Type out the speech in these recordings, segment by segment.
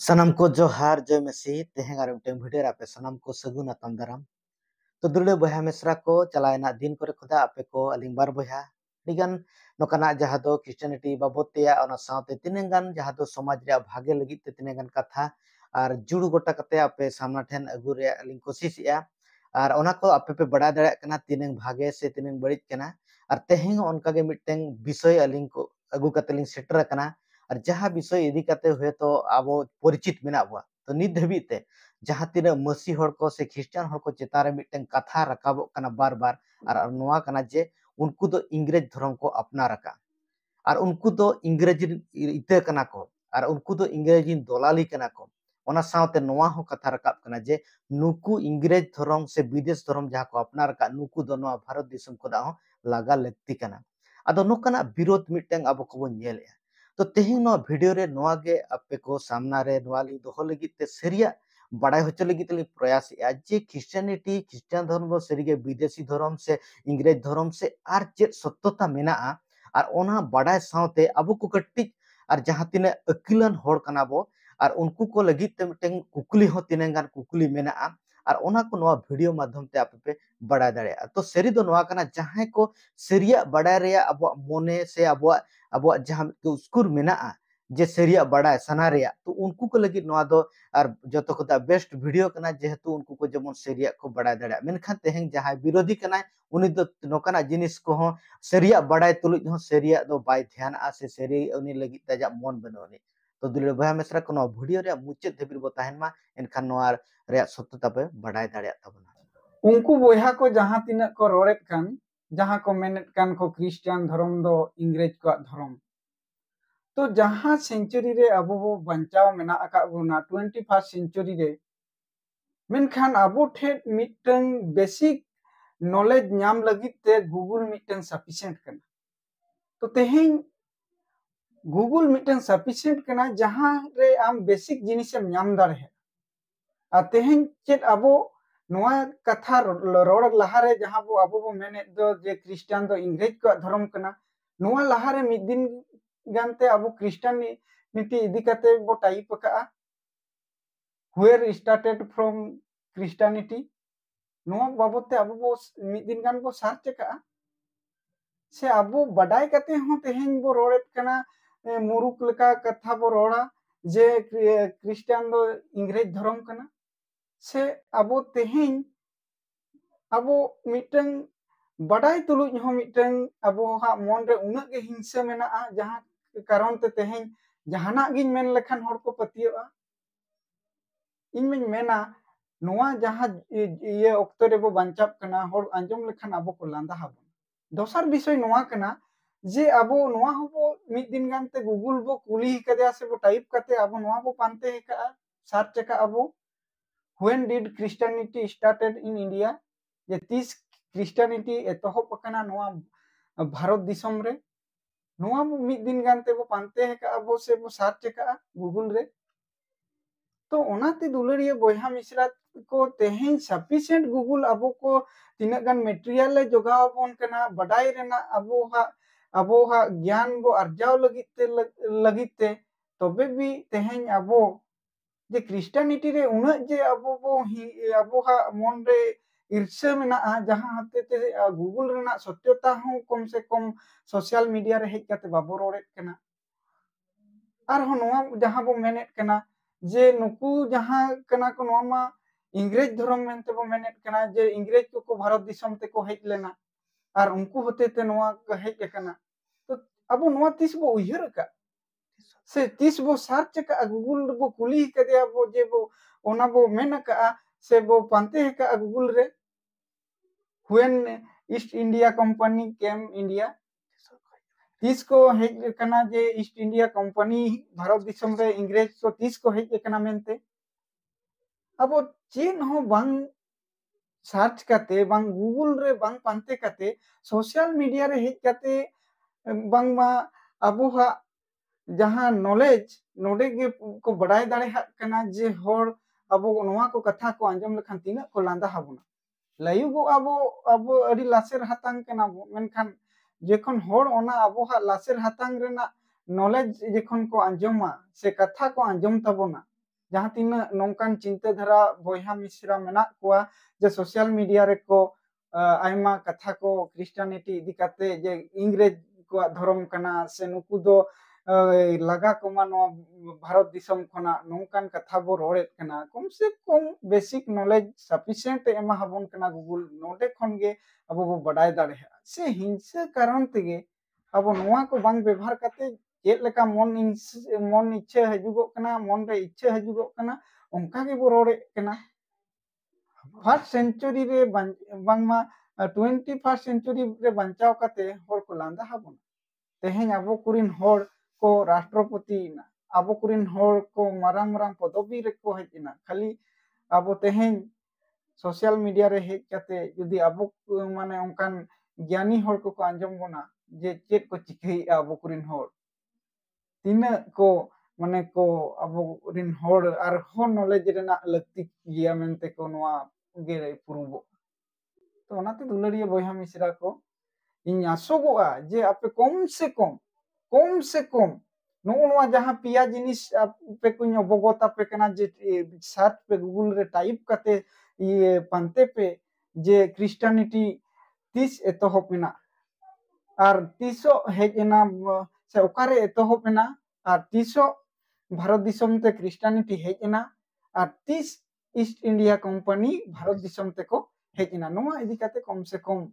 सनम को जोहार जय मसीह तेहें आर मिटे भिडियो आपे सनम को सगुन आतम दाराम तो दुर्ले बहा मिश्रा को चलायना दिन करे खुदा आपे को अलिंग बार बहा दिगन नोकाना जहां दो क्रिश्चियनिटी बाबोतिया और साथे तिनेगान जहां दो समाज रे भागे लगी ते तिनेगान कथा और जुड़ गोटा कते आपे सामना ठेन अगु रे अलिंग कोशिश या और ओना को आपे पे बड़ा दड़ा कना तिनेंग भागे से तिनेंग बड़ित कना और तेहें उनका के मिटेंग विषय अलिंग को अगु कतलिंग सेटर कना और जहां विषय इदी कते हुए तो आबो परिचित मेना बुआ तो नित धबीते जहां तीना मसी हर को से क्रिश्चियन हर को चेतारे मिटें कथा रकाबो कना बार बार और नोआ कना जे उनको तो इंग्रेज धर्म को अपना रखा और उनको तो इंग्रेजी इते कना को और उनको तो इंग्रेजी दलाली कना को ओना सावते नोआ हो कथा रकाब कना जे नुकु इंग्रेज धर्म से विदेश धर्म जहां को अपना रखा नुकु दो नोआ भारत दिसम को दा लागा लगती कना अदो नुकना विरोध मिटें अब को बोल तो तेहिं नो वीडियो रे नोआ गे आपे को सामना रे नोआ ली दोहो लगी ते सरिया बड़ाई होचो लगी ते प्रयास जे क्रिश्चियनिटी क्रिश्चियन धर्म दो सरिगे विदेशी धर्म से इंग्रेज धर्म से आर चे सत्यता मेना और ओना बड़ाई सावते अब को कट्टी और जहां तिने अकिलन होड़ कना बो और उनको को लगी ते मिटें कुकली हो तिनेगान कुकली मेना और ओना को नोआ वीडियो माध्यम ते आपे पे बड़ा दाड़े तो सरी दो नोआ कना जहां को सरिया बड़ा रे अब मोने से अब जहां उसकुर मेना जे सरिया बड़ा सना रे तो उनको को लगी नोआ दो और जतो को बेस्ट वीडियो कना जेहेतु उनको को जेमन सरिया को बड़ा दाड़े मेनखान तेहें जहां विरोधी कना उनी दो नोकाना जिनिस को हो सरिया बड़ा तुलुज हो सरिया दो बाय ध्यान आ से सरी उनी लगी तजा मन बनोनी तो दुले बहा मिश्रा को नो वीडियो रे मुचाद धबिर बो ताहेन मा एनखान नोआ रे सत्यता पे बड़ा दाड़े ताबना उनको बोया को जहां तिना को रोड़ेत कान जहां को मेनेत कान को क्रिश्चियन धर्म दो इंग्रेज को धर्म तो जहां सेंचुरी रे अबो बो बंचाव मेना अका बोना 21st सेंचुरी रे मेनखान अबो ठे मिटन बेसिक नॉलेज नाम लगित ते गूगल मिटन सफिशिएंट कना तो तेहें गूगल मिटन सफिशिएंट कना जहां रे आम बेसिक जिनिस नाम दारे आ तेहें चेत अबो नोआ कथा रोड लहारे जहां बो अबो बो मेने दो जे क्रिश्चियन दो इंग्रेज को धर्म कना नोआ लहारे मिद दिन गानते अबो क्रिश्चियन नीति इदी कते बो टाइप का व्हेयर स्टार्टेड फ्रॉम क्रिश्चियनिटी नोआ बाबते अबो बो मिद दिन गान बो सर्च का से अबो बडाई कते हो तेहें बो रोड़ेत कना मुरुक लका कथा बो रोड़ा जे क्रिश्चियन दो इंग्रेज धर्म कना से अबो तेहें अबो मिटन बड़ाई तुलुज हो मिटन अबो हा मन रे उना के हिंसा मेना जहां कारण ते तेहें जहाना गिन मेन लखन हर को पतियोआ इन में मेना नोआ जहां ये ऑक्टो रे बो बंचाप कना हर अंजम लखन अबो को लांदा हाबो दोसर विषय नोआ कना जे अबो नोआ हो मिद दिन गानते गूगल बो कुली कदया से बो टाइप करते अबो नोआ बो पानते है का सर्च का अबो when did Christianity started in India जे 30 क्रिश्चियनिटी एतहब कना नोआ भारत दिसम रे नोआ मिद दिन गानते बो पानते है का अबो से बो सर्च का गूगल रे तो ओनाते दुलरिया बोया मिश्रा को तेहें सफिशिएंट गूगल अबो को तिना गान मटेरियल जोगाव बोन कना बडाई रेना अबो हा ज्ञान बो अर्जाव लगिते तबे भी तेहें अबो जे क्रिश्चियनिटी रे उना जे अबो हा मन रे ईर्ष्या मेना जहां हाते ते गूगल रेना सत्यता हो कम से कम सोशल मीडिया रे हेज कते बाबो रोड़ेत कना आर हो नोआ जहां बो मेनेत कना जे नुकु जहां कना को नोआ मा इंग्रेज धर्म मेनते बो मेनेत कना जे इंग्रेज को भारत दिसम ते को हेज लेना आर उनको होते ते नोआ हेज कना तो अबो नोआ तिस बो उयहर का से तीस बो सर्च का गूगल बो कुली कदे बो जे बो ओना बो मेन का से बो पानते है का गूगल रे when east India company came India तीस को हेज कना जे ईस्ट इंडिया कंपनी भारत दिसम रे इंग्रेज को तीस को हेज कना मेनते अब चीन हो बंग सर्च करते बंग गूगल रे बंग पानते करते सोशल मीडिया रे हेज करते बंग मा अबो हा जहां नॉलेज नोडे गे को बड़ाई दाड़े कना जे होर अबो नोआ को कथा को अंजम लखन तीना को लांदा हाबुना लायुगो अबो अडी लासेर हातांग कना बो मेनखान जेखन होर ओना अबो हा लासेर हातांग रेना नॉलेज जेखन को अंजमा से कथा को अंजम तबोना जहाँ तीना नौकान चिंता धारा बोहा मिश्रा मेना कोआ जे सोशल मीडिया रे को आयमा कथा को क्रिश्चियनिटी इदी काते जे इंग्रेज को धर्म कना से नुकु दो लगा कोमा नो भारत दिसम खना नौकान कथा बो रोड़े कना कम से कम बेसिक नॉलेज सफिशिएंट एमा हबन कना गूगल नोडे खन गे अब बो बडाय दाड़े से हिंसा कारण तेगे अब नोआ को बांग व्यवहार काते चेत लेका मन इच्छा हजुगो कना मन रे इच्छा हजुगो कना उनका के बो रोड़े कना फर्स्ट सेंचुरी रे बांगमा 21st सेंचुरी रे बंचाव काते होर को लांदा हबन तेहें अब कुरिन होर को राष्ट्रपति अब कुरिन होर को मरांग मरांग पदवी रे को हेजना खाली अब तेहें सोशल मीडिया रे हेज काते जुदी अब माने उनकान ज्ञानी होर को आंजम बना जे चेत को चिकई अब कुरिन होर तीना को माने को अब रिन होर आर हो नॉलेज रेना लगती गिया मेनते को नोआ गे पुरुबो तो ओनाते दुलड़िया बोहा मिश्रा को इन आसोगोआ जे आपे कम से कम नो जहाँ पिया जिनिस पे कुछ अवगत पे कना जे सर्च पे गूगल रे टाइप करते ये पानते पे जे क्रिश्चियनिटी तीस एतहब मेना और तीसो हेजना से ओकारे एतहब मेना और तीसो भारत दिसम ते क्रिश्चियनिटी हेजना और तीस ईस्ट इंडिया कंपनी भारत दिसम ते को हेजना नोआ इदी काते कम से कम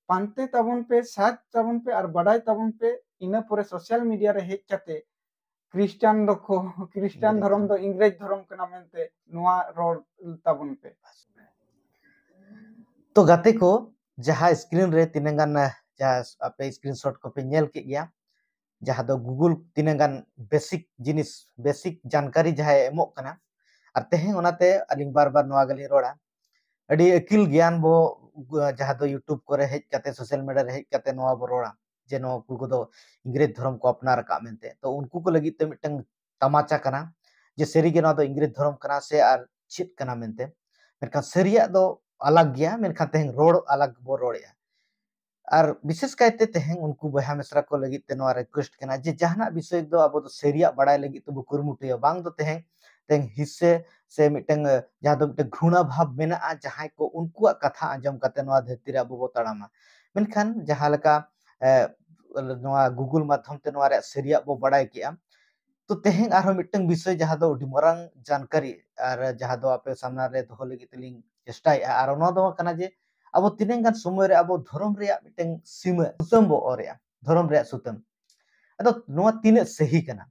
पानते तबन पे सात तबन पे और बड़ाई तबन पे इना पूरे सोशल मीडिया रे हेज काते क्रिश्चियन दको क्रिश्चियन धर्म दो इंग्रेज धर्म कना मेनते नोआ रोड तबन पे तो गाते को जहाँ स्क्रीन रे तिनंगान जहाँ आपे स्क्रीनशॉट को पे नेल के गया जहाँ दो गूगल तिनंगान बेसिक जिनिस बेसिक जानकारी जहाँ एमो कना और तेहें ओनाते अलिंग बार बार नोआ गली रोड़ा अड़ी अकिल ज्ञान बो जहाँ दो यूट्यूब करे हेज काते सोशल मीडिया रे हेज काते नोआ बो रोड़ा जे नो कुको दो इंग्रेज धर्म को अपना रखा मेनते तो उनको को लगी ते मिटंग तमाचा कना जे सेरी के नोआ दो इंग्रेज धर्म कना से आर चित कना मेनते मेनका सेरिया दो अलग गया मेनका तेहें रोड अलग बो रोड़या और विशेष कायते तेहें उनको बहा मिश्रा को लगी ते नोआ रिक्वेस्ट कना जे जहाना विषय दो अब दो सेरिया बड़ाय लगी तो बो कुरमुटिया बांग दो तेहें तेहें हिस्से से मिटंग जहाँ दो मिटंग घृणा भाव मेना जहाँ को उनको कथा आंजम काते नोआ धरती रे अब बो तड़ामा मेनखान जहाँ लका नोआ गूगल माध्यम ते नोआ रे सेरिया बो बड़ाय किया तो तेहें आरो मिटंग विषय जहाँ दो उडी मरांग जानकारी और जहाँ दो आपे सामना रे दोहो लगी तेलिंग चेष्टाय और नोआ दो कना जे अब तीन गान समय रे अब धर्म रे मिटंग सीमा सुतम बो ओरेया धर्म रे सुतम अदो नोआ तीन सही कना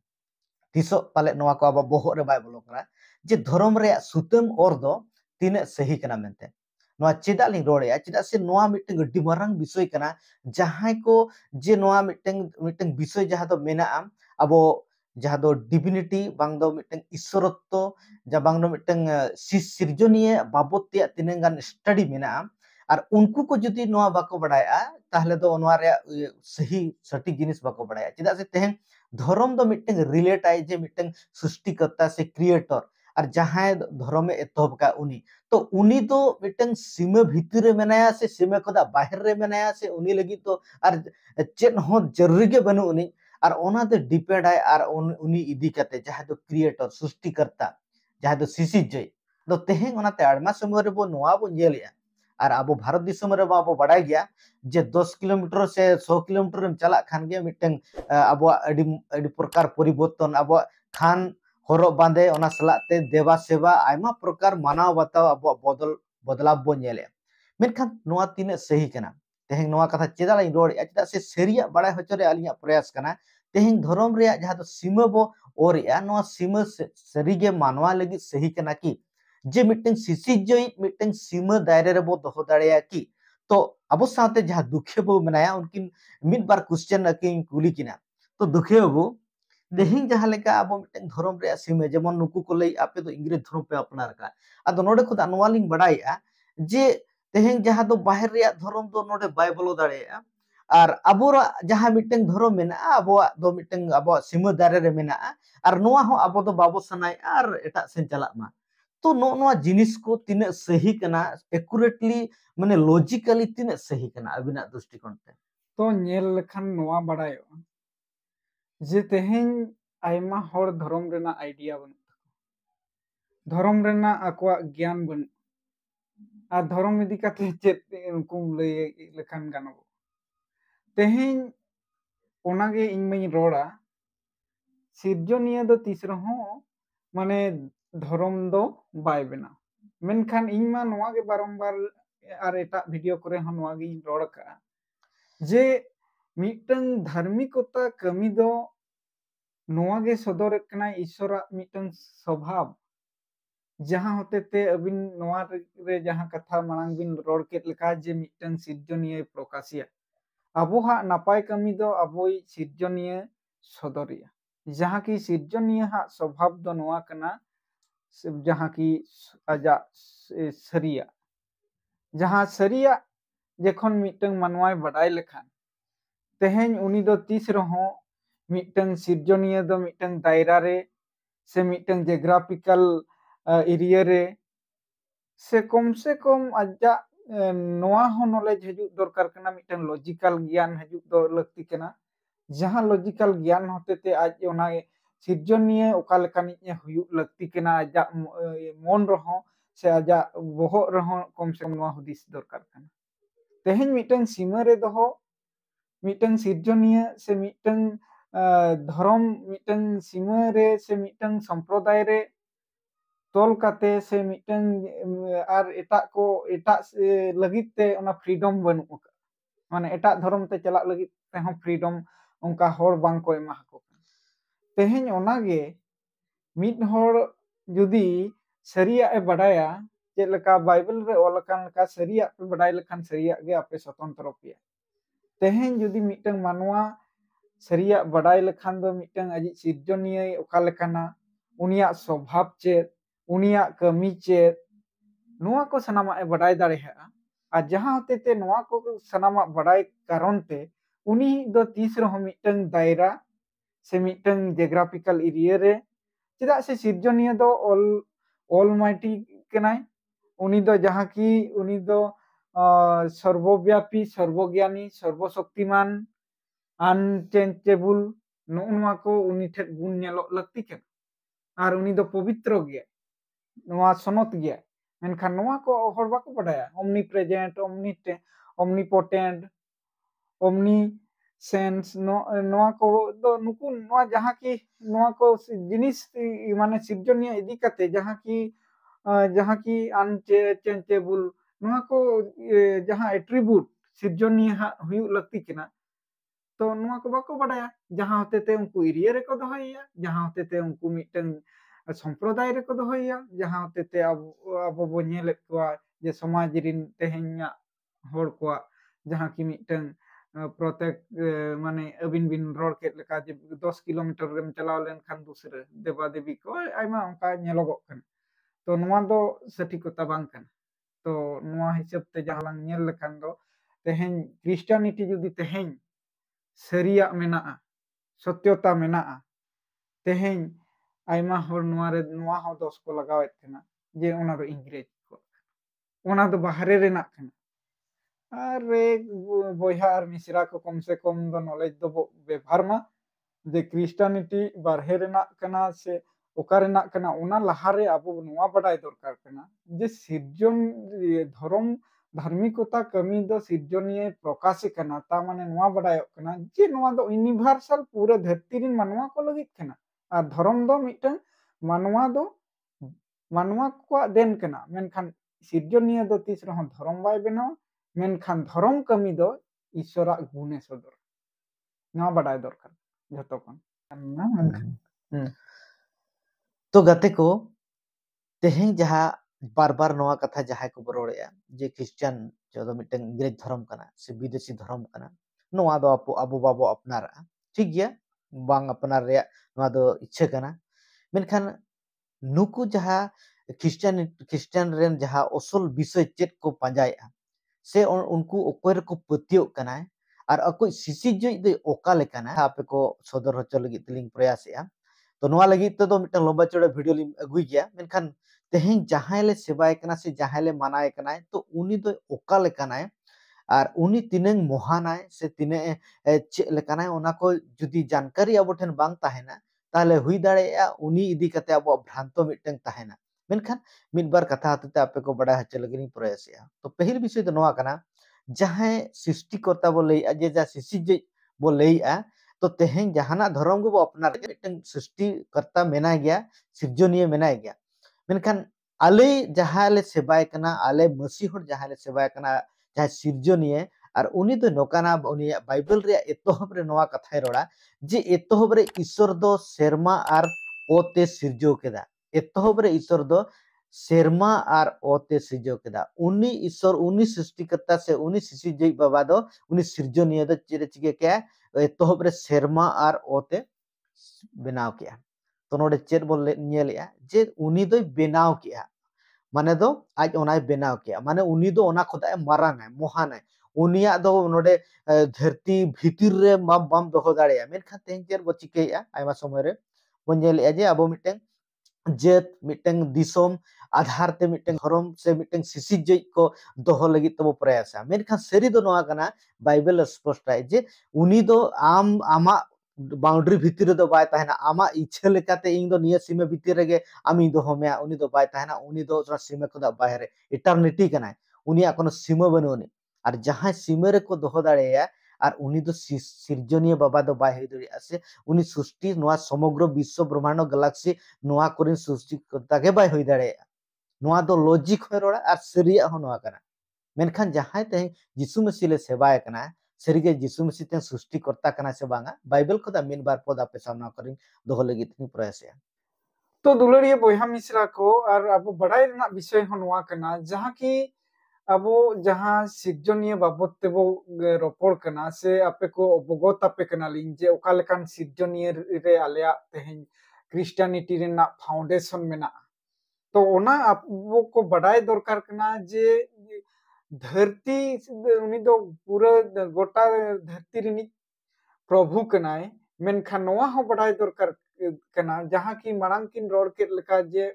तीसो पाले नोआ को अब बोहो रे बाय बोलो कना जे धर्म रे सुतम और दो तीन सही कना मेनते नोआ चेदा लिंग रोड़या चेदा से नोआ मिटंग अड्डी मारांग विषय कना जहां को जे नोआ मिटंग मिटंग विषय जहां दो मेना अब जहां दो डिविनिटी बांग दो मिटंग ईश्वरत्व जा बांग दो मिटंग सिरजनीय बाबत ते तीन गान स्टडी मेना और उनको को जुदी नोआ बाको बड़ाया ताहले दो नोआ रे सही सटीक जिनिस बाको बड़ाया चेदा से तेहें धर्म दो मिटंग रिलेट आय जे मिटंग सृष्टिकर्ता से क्रिएटर और जहां धर्म में एतहब का उनी तो उनी तो मिटंग सीमा भीतर रे मेनाया से सीमा खोदा बाहर रे मेनाया से उनी लगी तो और चेन हो जरूरी के बनु उनी और ओना दे डिपेंड आय और उनी इदी कते जहां दो क्रिएटर सृष्टिकर्ता जहां दो सिसिजय दो तेहें ओना ते आड़मा समय रे बो नोआ बो नेलिया और अब भारत दिसम रे बो बड़ाय गया जे 10 किलोमीटर से 100 किलोमीटर में चला खान गया मिटंग अब अडी प्रकार परिवर्तन अब खान हरो बांधे ओना सलाते देवा सेवा आयमा प्रकार मानव बताव अब बदल बदलाव बो नेले मेनखान नोआ तीन सही कना तेहें नोआ कथा चेदा लाइन रोड़या चेदा से सेरिया बड़ाय होचो रे अलिया प्रयास कना तेहें धर्म रे जहां तो सीमा बो ओरिया नोआ सीमा सरीगे मानवा लगी सही कना की जे मिटंग सिसिजय मिटंग सीमा दायरे रे बो दोहो दाड़ेया की तो अब साथे जहां दुखे बो मनाया उनकिन मिड बार क्वेश्चन अकिन कुली किना तो दुखे बो तेहें जहां लेका अब मिटंग धर्म रे सीमा जेमन नुकु को लई आपे तो इंग्रेज धर्म पे अपनार का अदो नोडे खुद नोआ लिंग बड़ाया जे तेहें जहां दो बाहर रे धर्म दो नोडे बाय बोलो दाड़ेया और अबोरा जहां मिटंग धर्म मेना अबो दो मिटंग अबो सीमा दायरे रे मेना और नोआ हो अबो दो बाबो सनाय और एटा सेन चला मा तो नोआ जिनिस को तीन सही कना एक्यूरेटली माने लॉजिकली तीन सही कना अबिना दृष्टिकोण ते तो नेल लखन नोआ बड़ायो जे तेहें आयमा होर धर्म रेना आइडिया बन धर्म रेना आकोआग ज्ञान बनु और धर्म इदी काते चेत उनको लय लेखान गानो तेहें ओनागे इन मई रोड़ा सिरजनिया दो तीस रहो माने धर्म दो बाय बेना मेनखान इन मा नोआ गे बारंबार आर एटा वीडियो करे हम नोआ गे इन रोड़ का जे मिटन धार्मिकता कमी दो नोआ गे सदर कना ईश्वरा मिटन स्वभाव जहां होते ते अबिन नोआ रे जहां कथा मांग बिन रोड़ के लेका जे मिटन सिरजनिया प्रकाशिया अबोहा नापाय कमी दो अबोई सिरजनिया सदरिया जहां की सिरजनिया हा स्वभाव दो नोआ कना जहां की आजा सरिया जहां सरिया जखन मिटन मानवाय बडाय लेखान तेहेन उनी दो तीस रहो मिटन सिरजनिया दो मिटन दायरा रे से मिटन जियोग्राफिकल एरिया रे से कम आजा नोआ हो नॉलेज हजू दरकार कना मिटन लॉजिकल ज्ञान हजू दो लगती कना जहां लॉजिकल ज्ञान होते ते आज ओना सिरजनिया ओका लेकानी हुयू लगती कना आजा मन रहो से आजा बोहो रहो कम से कम नोआ हुदिस दरकार कना तेहेन मिटन सीमा रे दो मिटन सिरजनिया से मिटन धर्म मिटन सीमा रे से मिटन संप्रदाय रे तोल काते से मिटन आर एटा को एटा लगित ते ओना फ्रीडम बनु माने एटा धर्म ते चला लगित ते हम फ्रीडम उनका होर बांग को एमा को तेहेन ओनागे मिट होर जुदी सरिया ए बडाया चे लेका बाइबल रे ओलकान का सरिया पे बडाय लेखान सरिया गे आपे स्वतंत्र पे तेहेन जुदी मिटन मानवा सरिया बडाय लेखान दो मिटन अजी सिरजनिया ओका लेकाना उनिया स्वभाव चेत उनिया कमी चेत नोआ को सनामा ए बडाय दाड़ेहा आ जहां होते ते नोआ को सनामा बडाय कारण ते उनी दो तीस रहो मिटन दायरा से मिटन जियोग्राफिकल एरिया रे चेदा से सिरजनिया दो ऑलमाइटी कनाय उनी दो जहां की उनी दो सर्वव्यापी सर्वज्ञानी सर्वशक्तिमान अनचेंजेबल नोआ को उनी ठे गुण नेलो लगती के और उनी दो पवित्र गया नोआ सनत गया मेनखान नोआ को हर बाको बडाया omnipresent omnipotent omniscient नोआ को दो नुकु नोआ जहां की नोआ को जिनिस माने सिरजनिया इदी कते जहां की अनचेंजेबल नोआ को जहां एट्रीब्यूट सिरजनिया हुयू लगती केना तो नोआ को बाको बडाया जहां होते ते उनको एरिया रे को दोहैया जहां होते ते उनको मिटन संप्रदाय रे को दोहैया जहां होते ते अब बो नेले को जे समाज रिन तेहेन्या होड़ को जहां की मिटन प्रत्येक माने अबिन बिन रोड के लेका जे 10 किलोमीटर रेम चलाव लेन खान दूसरे देवा देवी को आयमा उनका नेलोगो कन तो नोआ दो सठिकता बांग कन तो नोआ हिसाब ते जहां लांग नेल लेखान दो तेहेन क्रिश्चियनिटी जुदी तेहेन सरिया मेना सत्यता मेना तेहेन आयमा होर नोआ हो दोष को लगावेत कना जे ओना दो इंग्रेज को ओना दो बाहरे रेना कना अरे बोया और मिश्रा को कम से कम दो नॉलेज दो व्यवहार मा जे क्रिश्चियनिटी बारहे रेना कना से ओका रेना कना ओना लहारे अब नोआ बडाय दरकार कना जे सिरजन धर्म धार्मिकता कमी दो सिरजनिया प्रकाश कना ता माने नोआ बडाय कना जे नोआ दो यूनिवर्सल पूरे धरती रिन मानवा को लगित कना और धर्म दो मिटन मानवा दो मानवा को देन कना मेनखान सिरजनिया दो तीस रहो धर्म बाय बेनाव मेनखान धर्म कमी दो ईश्वरा गुणे सदर नोआ बडाय दरकार जतो कन ना मेनखान तो गते को तेहें जहां बार बार नोआ कथा जहां को बरोड़े जे क्रिश्चियन जो मिटन इंग्रेज धर्म कना से विदेशी धर्म कना नोआ दो अबो बाबो अपनार ठीक गया बांग अपनार रे नोआ दो इच्छा कना मेनखान नुकु जहां क्रिश्चियन रेन जहां असल विषय चेत को पांजाया से उनको ओकर को पतियो कना और अको सिसिजय दे ओका लेकाना आपे को सदर होचो लगी तलिंग प्रयास या तो नोआ लगी तो मिटन लंबा चौड़ा वीडियो लिंग अगुई गया मेनखान तेहें जहां ले सेवाय कना से जहां ले मनाय कना तो उनी दो ओका लेकाना और उनी तिनंग महानाय से तिने चे लेकाना ओना को जुदी जानकारी अब ठन बांग ताहेना ताहले हुई दाड़ेया उनी इदी कते अब भ्रांतो मिटन ताहेना मेनखान मिदबार कथा हते आपे को बड़ा हचे लगे प्रयास तो पहल विषय तो नवा कना जहां सृष्टिकर्ता बो लैया जे जा सिसिज बो लैया तो तेहें जहाना धर्म को अपनार मिटन सृष्टिकर्ता मेना गया सिरजनिय मेना गया मेनखान आले जहां ले सेवाय कना आले मसीह जहां ले सेवाय कना जहां सिरजनिय और उनी तो नोकाना उनी बाइबल रे एतोहब रे नवा कथाय रोड़ा जे एतोहब रे ईश्वर दो सेरमा और ओते सिरजो केदा एतोहब रे ईश्वर दो सेरमा और ओते सिरजो केदा उनी ईश्वर उनी सृष्टिकर्ता से उनी सिसिजई बाबा दो उनी सिरजनिय दो चिरे चिके क्या एतोहब रे सेरमा और ओते बनाव किया तो नोडे चेद बोल नेलेया जे उनी दो बनाव किया माने दो आज ओनाय बनाव किया माने उनी दो ओना खुदा मारांग है महान है उनिया दो नोडे धरती भितिर रे माम माम दोहो दाड़ेया मेनखान तेन चेर बो चिकेया आयमा समय रे बो नेलेया जे अबो मिटें जेत मिटें दिसोम आधार ते मिटें धर्म से मिटें सिसिजई को दोहो लगी तबो प्रयास मेनखान सरी दो नोआ कना बाइबल स्पष्ट है जे उनी दो आम आमा बाउंड्री भितर दो बाय तहना आमा इच्छा लेकाते इन दो निया सीमा भितर रेगे आमी दो होमेया उनी दो बाय तहना उनी दो सीमा को बाहरे इटर्निटी कना उनिया कोनो सीमा बनुनी और जहां सीमा रे को दोहो दाड़ेया और उनी दो सिरजनिय बाबा दो बाय दड़िया से उनी सृष्टि नोआ समग्र विश्व ब्रह्मांड गैलेक्सी नोआ कोरिन सृष्टि तागे बाय होई दाड़ेया नोआ दो लॉजिक होय रोड़ा और सरिया हो नोआ कना मेनखान जहां ते यीशु मसीह ले सेवाय कना सरिगे यीशु मसीह ते सृष्टिकर्ता कना से बांगा बाइबल को मिन बार पद आपे सामना करिन दोहो लगी थी प्रयास तो दुलड़िया बयहा मिश्रा को और अब बड़ाई रना विषय हो नोआ कना जहां की अब जहां सिरजनिय बाबत तेबो रोपड़ कना से आपे को अवगत आपे कना लिन जे ओका लेकान सिरजनिय रे आलेया तेहें क्रिश्चियनिटी रेना फाउंडेशन मेना तो ओना आपो को बड़ाई दरकार कना जे धरती उनी दो पूरा गोटा धरती रिनी प्रभु कनाय मेनखान नोआ हो बड़ाई दरकार कना जहां की मांग किन रोड के लेका जे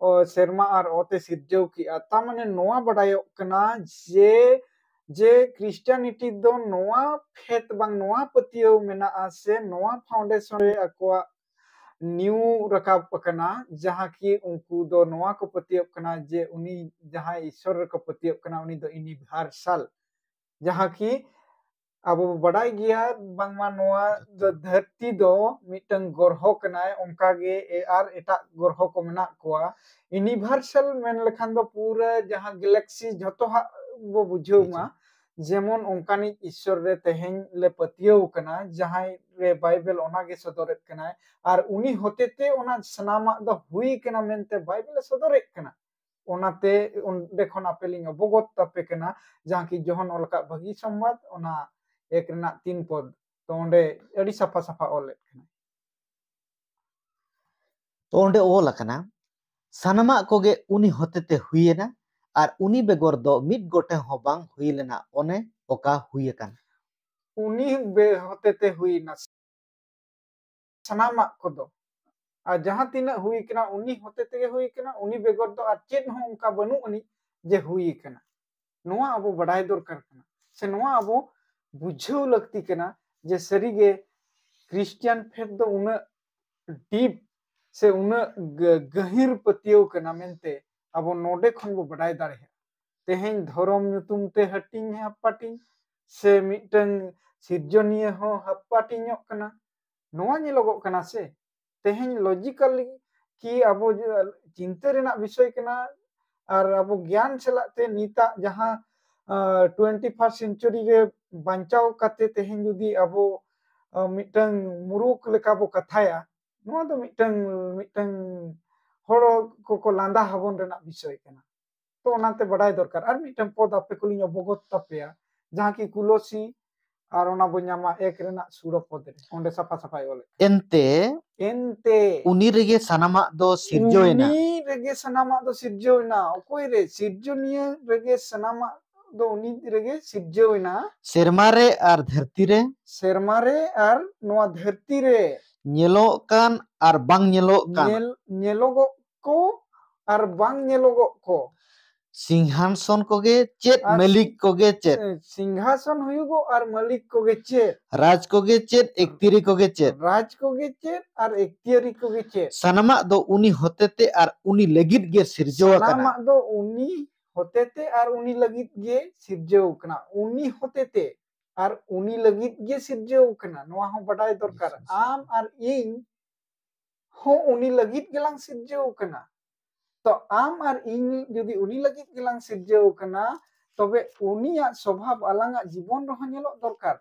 सेरमा और ओते सिरजव की ता माने नोआ बड़ायो कना जे जे क्रिश्चियनिटी दो नोआ फेत बांग नोआ पतियो मेना से नोआ फाउंडेशन रे अकोआ न्यू रकाब कना जहां की उनको दो नोआ को पतियो कना जे उनी जहां ईश्वर को पतियो कना उनी दो यूनिवर्सल जहां की अब बड़ाई गया बांगमा नोआ धरती दो मिटन ग्रह कनाय उनका गे आर एटा ग्रह को मेना कोआ यूनिवर्सल मेन लखान दो पूरा जहां गैलेक्सी जतो हा वो बुझेउमा जेमन उनकानी ईश्वर रे तेहें ले पतियो कना जहां रे बाइबल ओना गे सदरत कना आर उनी होतेते ओना सनामा दो हुई कना मेनते बाइबल सदरत कना ओनाते उनदे खन आपेलिंग अवगत तापे कना जहां की जोहन ओलका भगी संवाद ओना एक रना 3 पद तो ओंडे अड़ी सफा सफा ओले तो ओंडे ओल कना सानमा कोगे उनी होतेते हुईना और उनी बेगोर दो मिड गोटे हो बांग हुई लेना ओने ओका हुई कान उनी बे होतेते हुईना सनामा को दो आ जहां तीना हुई कना उनी होतेते हुई कना उनी बेगोर दो आ चेद हो उनका बनु उनी जे हुई कना नोआ अबो बड़ाई दरकार कना से नोआ अबो बुझेउ लगती कना जे सरीगे क्रिश्चियन फेथ दो उना डीप से उना गहिर पतियो कना मेनते अबो नोडे खन बो बड़ाई दाड़े तेहें धर्म नुतुम ते हटिंग है हपाटिंग से मिटन सिरजनिय हो हपाटिंग कना नोआ नेलोगो कना से तेहें लॉजिकली कि अबो चिंता रेना विषय कना और अबो ज्ञान चलाते नीता जहां 21st सेंचुरी रे बांचाव काते तेहें जुदी अबो मिटन मुरुक लेका बो कथाया नोआ दो मिटन मिटन होरो को लांदा हबन रेना विषय कना तो ओनाते बड़ाई दरकार और मिटन पद आपे कुलिंग अवगत तापेया जहां की कुलोसी और ओना बन्यामा एक रेना सूर पद रे ओंडे सफा सफाई ओले एनते उनी रेगे सनामा दो सिरजोयना उनी रेगे सनामा दो सिरजोयना ओकोय रे सिरजोनिया रेगे सनामा दो उनी रेगे सिरजोयना सेरमारे और धरती रे सेरमारे और नोआ धरती रे नेलो कान और बांग नेलो कान नेलोगो को और बांग नेलोगो को सिंहासन कोगे चेत আর मालिक कोगे चेत सिंहासन हुयुगो আর মালিক কোগে চেত राज कोगे चेत एक्तिरी कोगे चेत রাজ কোগে চেত আর এখতিয়ারি কোগে চেত सानामा दो उनी होतेते और उनी लगित गे सिरजो कना सानामा दो उनी होतेते আর উনি লগিত গে সিরজেও কনা উনি হতেতে আর উনি লগিত গে সিরজেও কনা নোয়া হো বাডাই দরকার আম আর ইñ হো উনি লগিত গেলাং সিরজেও কনা তো আম আর ইñ যদি উনি লগিত গেলাং সিরজেও কনা তবে উনিয়ার স্বভাব আলাঙা জীবন রহ ñelok দরকার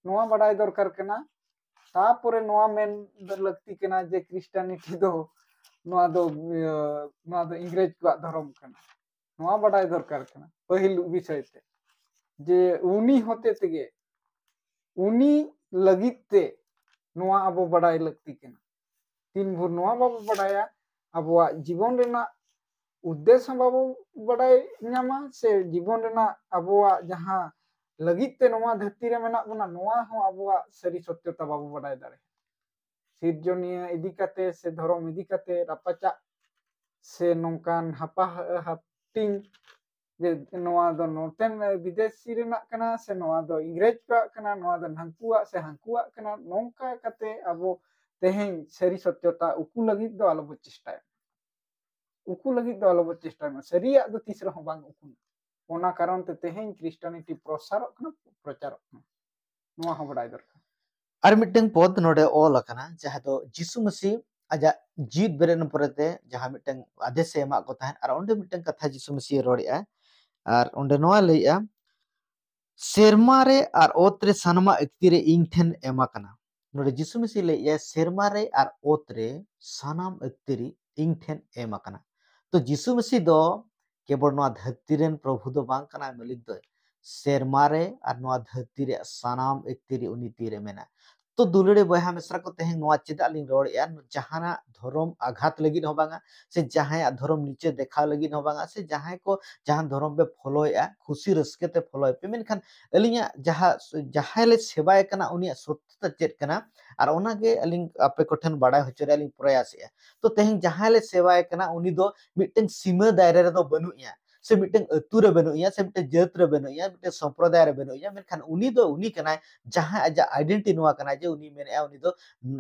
নোয়া বাডাই দরকার কনা তারপরে নোয়া মেন লাগতি কনা যে খ্রিস্টানিটি দো নোয়া দো ইংরেজ কো ধর্ম কনা নোয়া বাডাই দরকার কনা पहिल বিষয় তে যে উনি হতে থেকে উনি লগিতে নোয়া আবো বাডাই লাগতি কনা তিন ভুর নোয়া বাবু বাডায়া আবোয়া জীবন রেনা উদ্দেশ্য বাবু বাডাই ñama সে জীবন রেনা আবোয়া যাহা লগিতে নোয়া ধরতি রে মেনা বনা নোয়া হো আবোয়া সারি সত্যতা বাবু বাডাই দাড়ে সিরজনিয়া ইদি কাতে সে ধরম ইদি কাতে রাপাচা সে নংকান হাপা হাপটিং যে নোয়া দো নর্তেন বিদেশি রেনা কানা সে নোয়া দো ইংরেজ কা কানা নোয়া দো হাঙ্কুয়া সে হাঙ্কুয়া কানা নংকা কাতে আবো তেহেন সারি সত্যতা উকু লাগি দো আলো চেষ্টায় উকু লাগি দো আলো চেষ্টায় সারিয়া দো তিসরা হো বাং উকু ওনা কারণ তে তেহেন খ্রিস্টানিটি প্রসারক না প্রচারক না নোয়া হো বড়াই দরকার और मिटन पद नोडे ऑल अकना जहां दो यीशु मसीह आजा जीत बेरेन परते जहां मिटन आदेश एमा को ताहन और ओंडे मिटन कथा यीशु मसीह रोड़िया और ओंडे नोआ लइया सेरमारे और ओतरे सनमा एक्तिरे इंग ठेन एमा कना नोडे यीशु मसीह लइया सेरमारे और ओतरे सनाम एक्तिरी इंग ठेन एमा कना तो यीशु मसीह दो केवल नोआ धरती रेन प्रभु दो बांग कना मालिक दो सेरमारे और नोआ धरती रे सनाम एक्तिरी उनी तीरे मेना तो दुलड़े बहा मिश्रा को तेहें नोआ चेदा लिंग रोड़या जहाना धर्म आघात लगी हो बांगा से जहां धर्म नीचे देखा लगी हो बांगा से जहां को जहां धर्म पे फॉलोया खुशी रस्के ते फॉलो पे मेनखान अलिया जहां जहां ले सेवाय कना उनिया सत्यता चेत कना और ओना के अलिंग आपे कोठन बाडा होचरे अलिंग प्रयास या तो तेहें जहां ले सेवाय कना उनी दो मिटन सीमा दायरे रे दो बनुया से मिटन अतु रे बनुया से मिटन जात रे बनुया मिटन संप्रदाय रे बनुया मेनखान उनी दो उनी कना जहां आजा आइडेंटिटी नोआ कना जे उनी मेना उनी दो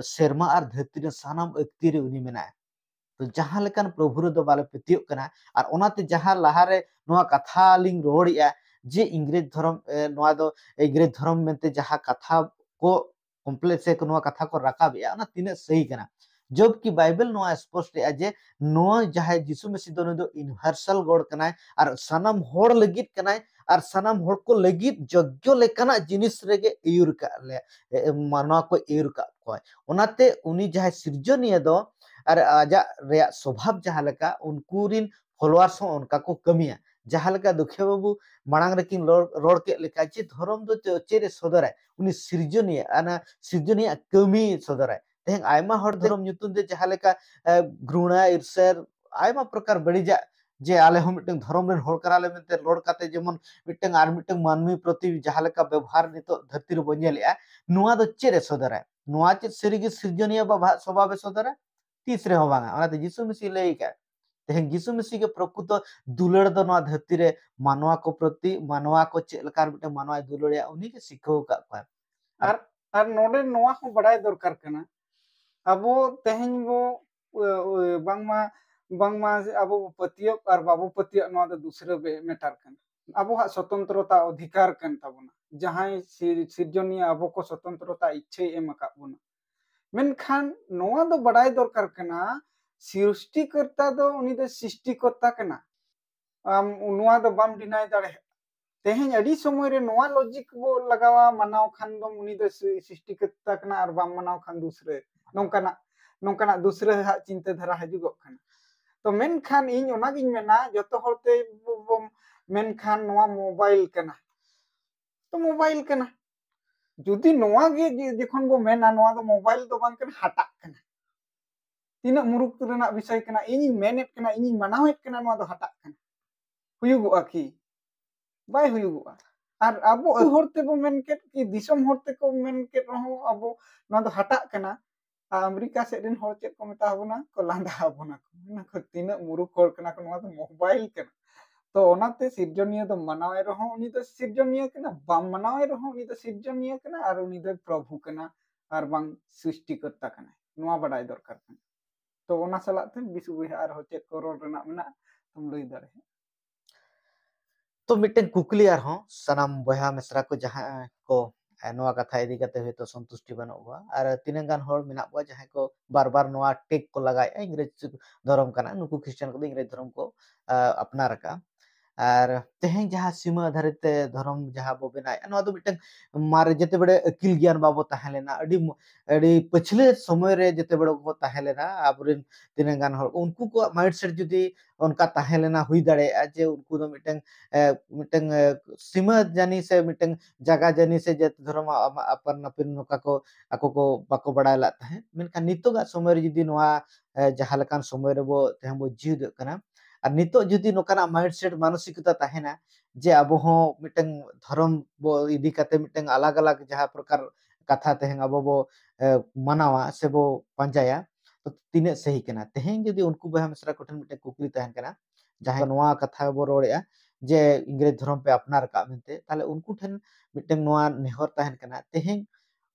सेरमा और धरती रे सानाम अक्ति रे उनी मेना तो जहां लेकान प्रभु रे दो बाले पतियो कना और ओनाते जहां लहारे नोआ कथा लिंग रोड़िया जे इंग्रेज धर्म नोआ दो इंग्रेज धर्म मेनते जहां कथा को कम्प्लेक्स से नोआ कथा को राकाबिया ओना तिने सही कना जबकि बाइबल नोआ स्पष्ट है जे नोआ जहां यीशु मसीह दो यूनिवर्सल गॉड कनाय और सनम होड़ लगित कनाय और सनम होड़ को लगित जग्यो लेकना जिनिस रेगे इयुर का ले मानवा को इयुर का कोय ओनाते उनी जहां सृजनीय दो और आजा रे स्वभाव जहां लेका उनको रिन फॉलोअर्स हो उनका को कमिया जहां लेका दुखे बाबू मांग रेकिन रोड के लेका जे धर्म दो चेरे सदराय उनी सृजनीय कमी सदराय तेहें आयमा हर धर्म nyutum दे जहां लेका घृणा ईर्ष्या आयमा प्रकार बड़ी जा जे आले हम मिटन धर्म रेन होड़ कराले मेनते रोड काते जेमन मिटन आर मिटन मानवी प्रति जहां लेका व्यवहार नितो धरती रे बनेलिया नुआ दो चेरे सदराय नुआ चे सरीगे सृजनीय बा स्वभाव सदराय तीसरे हो बांगा ओनाते यीशु मसीह लई का तेहें यीशु मसीह के प्रकृत दुलड़ दो नुआ धरती रे मानवा को प्रति मानवा को चे लकार मिटन मानवा दुलड़या उनी के सिखो का আর নোডে নোয়া হো বড়াই দরকার কনা আবো তেহেন বো বাংমা বাংমা আবো পতিয় আর বাবু পতিয় নোয়া দো দুসরে মেটার কন আবো হা स्वतंत्रता अधिकार कन ताबना जहां सृजनीय आबो को स्वतंत्रता इच्छे एम का बना मेनखान नोआ दो बड़ाई दरकार कना सृष्टिकर्ता दो उनी दो सृष्टिकर्ता कना आम नोआ दो बाम डिनाय दाड़े तेहें अड़ी समय रे नोआ लॉजिक बो लगावा मनाव खान दो उनी दो सृष्टिकर्ता कना और बाम मनाव खान दूसरे नोंकाना नोंकाना दूसरे हा चिंता धारा हजुगो खाना तो मेनखान इन ओना गिन मेना जतो हरते मेनखान नोआ मोबाइल कना तो मोबाइल कना जुदी नोआ गे जखन बो मेना नोआ दो मोबाइल दो बांग कना हटा कना तीना मुरुक रेना विषय कना इन मेनेट कना इन मनावेट कना नोआ दो हटा कना हुयुगो आखी बाय हुयुगो और अबो हरते बो मेनकेट कि दिसम हरते को मेनकेट रहो अबो नोआ दो हटा कना अमेरिका सेड रेन हर चेद को मेता हबोना को लांदा हबोना को तीना मुरुख हर कना को नोआ तो मोबाइल कना तो ओनाते सिरजनिया तो मनावे रहो उनी तो सिरजनिया कना बाम मनावे रहो उनी तो सिरजनिया कना और उनी तो प्रभु कना और बांग सृष्टिकर्ता कना नोआ बडाय दरकार कना तो ओना सलाते बिसु बुया और चेद को रोड रना मेना तुम लई दारे तो मिट्टन कुकली सनाम बहा मिश्रा को जहाँ को नोआ कथा इदी कते होतो संतुष्टि बनोबा और तीन गान हर मेना बा जहाँ को बार बार नोआ टेक को लगाए इंग्रेज धर्म कना नुकु क्रिश्चियन को इंग्रेज धर्म को अपनार का और तेहें जहाँ सीमा आधारित धर्म जहाँ बो बनाए नोआ दो मिट्टन मारे जते बड़े अकिल ज्ञान बाबो ताहे लेना अड़ी पछले समय रे जते बड़े को ताहे लेना आबरिन तीन गान हर उनको को माइंडसेट जुदी उनका ताहे लेना हुई दाड़े जे उनको दो मिट्टन मिट्टन सीमा जानी से मिट्टन जगह जानी से जत धर्म अपन अपन नोका को ako ko bako badai ला ताहे मेनखान नितोगा समय रे जुदी नोआ जहाँ लेकान समय रे बो तेहें बो जीव कना और नितो जुदी नोकाना माइंडसेट मानसिकता ताहेना जे अब हो मिटन धर्म बो इदी कते मिटन अलग अलग जहाँ प्रकार कथा तेहें अब बो मनावा से बो पंजाया तो तीने सही कना तेहें जुदी उनको बहा मिश्रा कोठन मिटन कुकली तहन कना जहाँ नोआ कथा बो रोड़ेया जे इंग्रेज धर्म पे अपनार का मेनते ताले उनको ठन मिटन नोआ नेहर तहन कना तेहें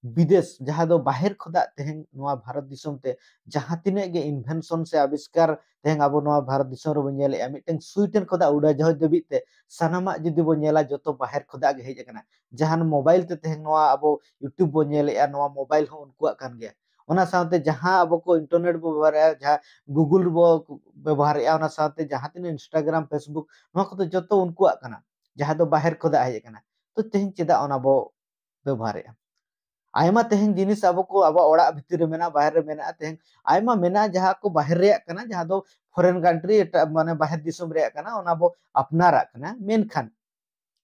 विदेश जहाँ दो बाहर खुदा तेहें नोआ भारत दिसम ते जहाँ तिने गे इन्वेंशन से आविष्कार तेहें अब नोआ भारत दिसम रे बन नेले मिटन सुइटेन खुदा उड़ा जहाज दबित ते सनामा जुदी बो नेला जतो बाहर खुदा गे हेज कना जहान मोबाइल ते तेहें नोआ अब यूट्यूब बो नेले नोआ मोबाइल हो उनको कान गया ओना साथे जहाँ अब को इंटरनेट बो व्यवहार जहाँ गूगल बो व्यवहार ओना साथे जहाँ तिने इंस्टाग्राम फेसबुक नोआ को जतो उनको काना जहाँ दो बाहर खुदा हेज कना तो तेहें चेदा ओना बो व्यवहार आयमा तेहें जिनिस अब को अब ओड़ा भितर मेना बाहर मेना तेहें आयमा मेना जहाँ को बाहर रे कना जहाँ दो फॉरेन कंट्री माने बाहर दिसम रे कना ओना बो अपनारा कना मेनखान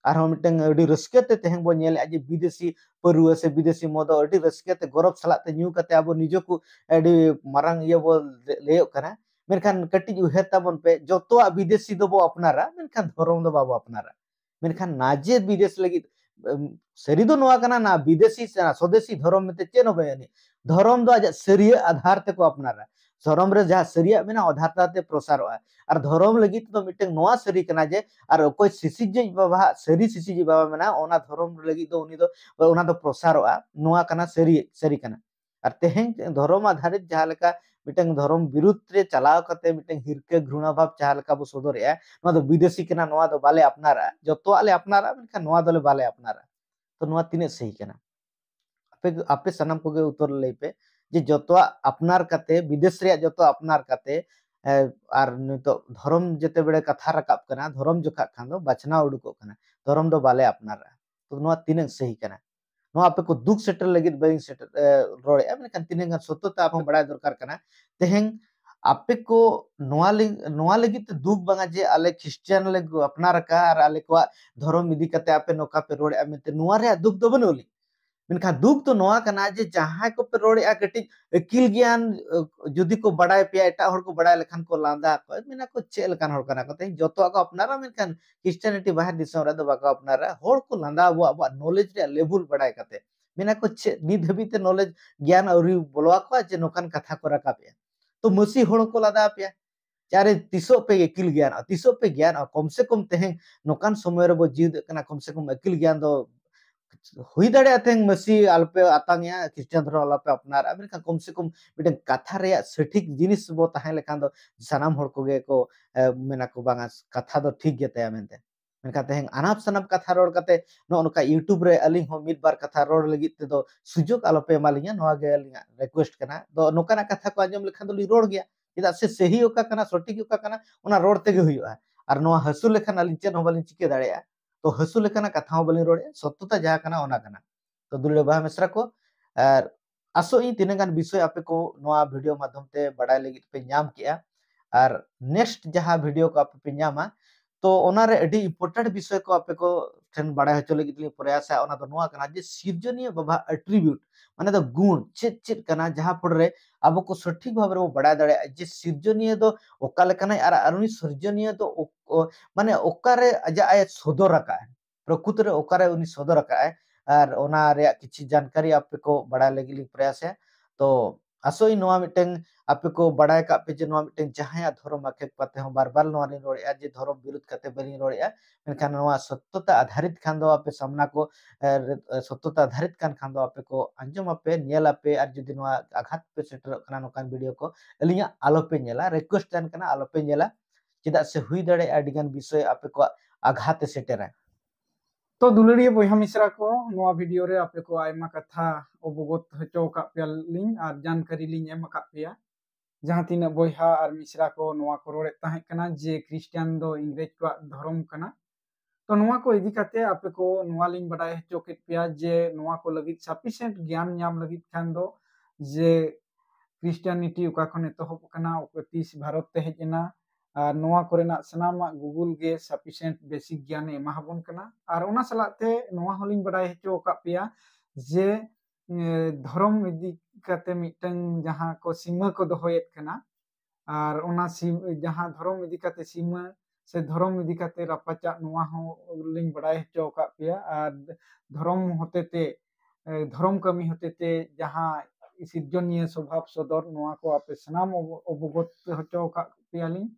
आरो मिटन अडी रस्केते तेहें बो नेले जे विदेशी परुआ से विदेशी मद अडी रस्केते गौरव सलाते न्यू कते अब निजो को अडी मारंग ये बो लेयो कना मेनखान कटिज उहेर ताबन पे जतोआ विदेशी दो बो अपनारा मेनखान धर्म दो बाबो अपनारा मेनखान नाजे विदेश लगी सरी दो नोआ कना ना विदेशी स्वदेशी धर्म में चे नो बयानी धर्म दो आज सरिया आधार ते को अपनारा धर्म रे जहाँ सरिया मेना आधार ताते प्रसार और धर्म लगी तो मिटन नोआ सरी कना जे और कोई सिसिज बाबा सरी सिसिज बाबा मेना ओना धर्म लगी तो उनी दो ओना दो प्रसार नोआ कना सरी सरी कना और तेहें धर्म आधारित जहाँ लेका मिटन धर्म विरुद्ध रे चलाव कते मिटन हिरके घृणा भाव जहाँ लेका बो सदरया नोआ दो विदेशी कना नोआ दो बाले अपनारा जतो आले अपनारा मेनखान नोआ दोले बाले अपनारा तो नोआ तिने सही कना आपे आपे सनम को गे उत्तर लई पे जे जतोआ अपनार कते विदेश रे जतो अपनार कते और नितो धर्म जते बेड़े कथा रकाब कना धर्म जोखा खान दो बचना उडुको कना धर्म दो बाले अपनारा तो नोआ तिने सही कना नोआ आपे को दुख सेटर लगी बई सेटर रोड़े मेनखान तिने गान सत्यता आप बड़ा दरकार कना तेहें आपे को नोआ लगी तो दुख बांगा जे आले क्रिश्चियन ले अपनार का और आले को धर्म इदी कते आपे नोका पे रोड़े मेनते नोआ रे दुख दो बनोली मेनखान दुख तो नोआ कना जे जहां को पे रोड़े कटी अकिल ज्ञान जुदी को बड़ाय पे एटा हर को बड़ाय लेखान को लांदा को मेना को चे लेखान हर कना को ते जतो को अपनारा मेनखान क्रिश्चियनिटी बाहर दिसम रे दो बाको अपनारा हर को लांदा अब नॉलेज रे लेवल बड़ाय कते मेना को चे नित हबीते नॉलेज ज्ञान अउरी बोलवा को जे नोकान कथा को रका पे तो मसी हर को लादा पे चारे तीसो पे अकिल ज्ञान तीसो पे ज्ञान कम से कम तेहें नोकान समय रे बो जीव कना कम से कम अकिल ज्ञान दो हुई दाड़े तेहें मसी आलपे आतांगया क्रिश्चियन धर्म आलपे अपनार मेनखान कम से कम मिटन कथा रे सठिक जिनिस बो ताहे लेखान दो सनाम हर को गे को मेना को बांगा कथा दो ठीक गे तया मेनते मेनखान तेहें अनाप शनाप कथा रोड कते नो नोका यूट्यूब रे अलिंग हो मिद बार कथा रोड लगी ते दो सुजोग आलपे मालिया नोआ गे अलिंगा रिक्वेस्ट कना दो नोकाना कथा को आंजम लेखान दो ली रोड गया चेदा से सही ओका कना सठिक ओका कना ओना रोड तेगे हुयुआ और नोआ हसु लेखान अलिंग चेन हो बालिंग चिके दाड़ेया तो हसु लेखाना कथा हो बालिंग रोड़े सत्यता जहाँ कना ओना कना तो दुले बहा मिश्रा को और आसो इन तीन गान विषय आपे को नोआ वीडियो माध्यम ते बड़ाई लगी पे नाम किया और नेक्स्ट जहाँ वीडियो को आपे पे नामा तो ओनारे अडी इम्पोर्टेंट विषय को आपे को ठेन बड़ाई हचो लगी लिए प्रयास है ओना दो नोआ कना जे सिर्जनीय बाबा एट्रीब्यूट माने दो गुण चेत चेत कना जहाँ पड़ रे अब को सठिक भाव रे वो बड़ा दड़े जे सिर्जनीय दो ओका लेकाना और अरुणी सिर्जनीय दो माने ओकारे अजा आय सदर रका है प्रकृति रे ओकारे उनी सदर रका है और ओना रे किछि जानकारी आपे को बड़ा लगी प्रयास है तो आसोई नोआ मिटेंग आपे को बड़ाय का पे जे नोआ मिटेंग जहाया धर्म आखेक पाते हो बार बार नोआ नि रोड़ेया जे धर्म विरुद्ध कते बलिन रोड़ेया मेनखान नोआ सत्यता आधारित खान दो आपे सामना को सत्यता आधारित खान दो आपे को अंजम आपे नेल आपे आर जुदी नोआ आघात पे सेटर कना नोकान वीडियो को अलिया आलो पे नेला रिक्वेस्ट तान कना आलो पे नेला चेदा से हुई दड़े आडिगान विषय आपे को आघात सेटेरा तो दुलड़िया बयहा मिश्रा को नोआ वीडियो रे आपे को आयमा कथा अवगत हचो का पेलिंग और जानकारी लिंग एम का पेया जहां तीना बयहा और मिश्रा को नोआ को रोड़े ताहे कना जे क्रिश्चियन दो इंग्रेज को धर्म कना तो नोआ को इदी काते आपे को नोआ लिंग बडाय हचो के पेया जे नोआ को लगित सफिशिएंट ज्ञान नाम लगित खान दो जे क्रिश्चियनिटी उका खने तोहब कना उको तीस भारत ते हेजना और नोआ कोरेना सनामा गूगल गे सफिशिएंट बेसिक ज्ञान एमा हबन कना और ओना सलाते नोआ होलिंग बडाय हचो का पेया जे धर्म इदी काते मिटंग जहां को सीमा को दोहयत कना और ओना जहां धर्म इदी काते सीमा से धर्म इदी काते रापाचा नोआ हो लिंग बडाय हचो का पेया और धर्म होतेते धर्म कमी होतेते जहां सिर्जनीय स्वभाव सदर नोआ को आपे सनाम अवगत हचो का पेयालिंग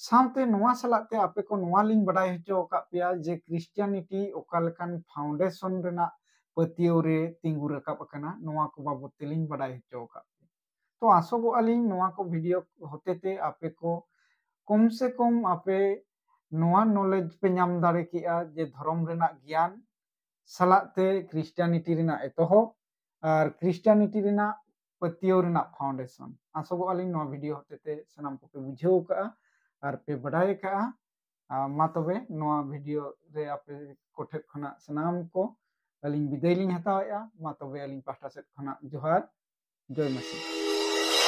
सामते नोआ सलाते आपे को नोआ लिंग बडाय हचो का पेया जे क्रिश्चियनिटी ओकालकान फाउंडेशन रेना पतियो रे तिंगु रकाब कना नोआ को बाबत तेलिंग बडाय हचो का तो आसोगो अलिंग नोआ को वीडियो होतेते आपे को कम से कम आपे नोआ नॉलेज पे नाम दाड़े किया जे धर्म रेना ज्ञान सलाते क्रिश्चियनिटी रेना एतोहब और क्रिश्चियनिटी रेना पतियो रेना फाउंडेशन आसोगो अलिंग नोआ वीडियो होतेते सनाम को पे बुझाव का और पे बडाय का मा तबे नोआ वीडियो रे आपे कोठे खना सनाम को अलिंग विदाय लिंग हतावेआ मा तबे अलिंग पास्टा सेट खना जोहार जय मसीह